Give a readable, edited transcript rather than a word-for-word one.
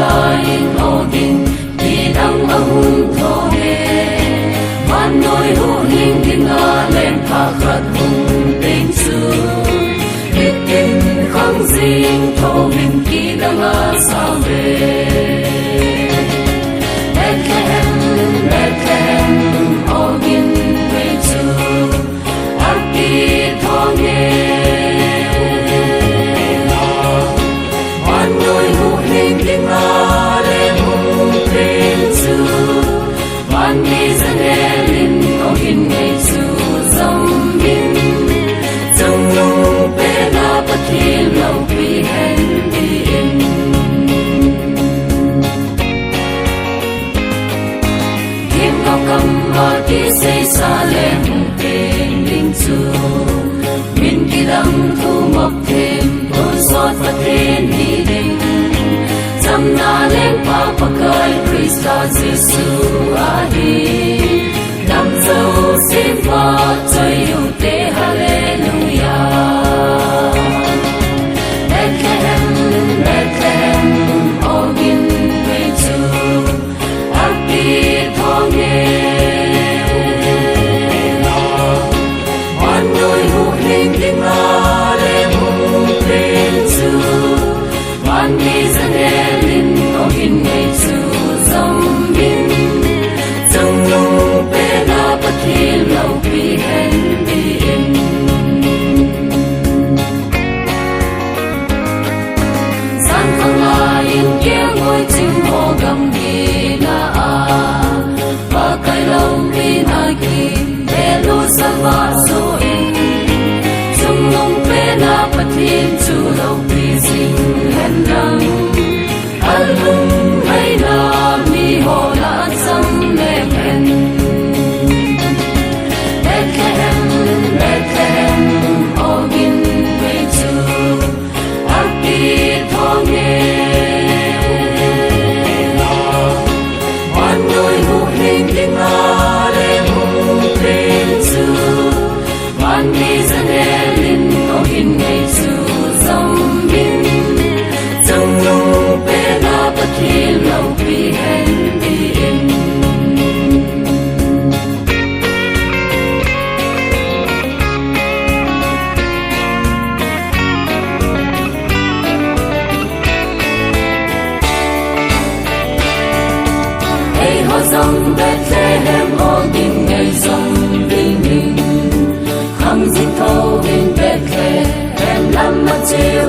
lai ogin tidang ahun thone man noi hu hing dinga len phakrat hung teng su itin khang jing tho min ki danga save Bethlehem Bethlehem ogin we chu arti thone man noi hu hing dinga len hung teng su man ni zanelin ogin we chu zombin pe na pathil lo pi hen di in kim no kam ma ti se sa le hung ling chu min ki dam thu mok thêm tôi sot pathen hi ding cham na leng pa pakai Krista Jesu a hi nam zo sin pa choi yu te hallelujah Bethlehem Bethlehem ogin we chu arti thonge man noi hu hing dinga le hung pen chu man ni zanelin ogin we chu zombin zong lung pe na pathil lo pi hen di in san khang la in kia ngôi chim ho gam đi na a ba kai long đi na ki be lu sa va so in zong lung pe na pathil chu lo pi sing hen lang al lung hai na mi ho la sam le hen Bethlehem Bethlehem ogin we chu arti thonge man noi hu hing dinga le hung pen chu man ni zanelin ogin we chu zombin zong lung pe na pathil lo pi hen di in Dòng Bethlehem ogin ngày dòng linh linh khăm dịch thâu in Bethlehem lam mặt chiều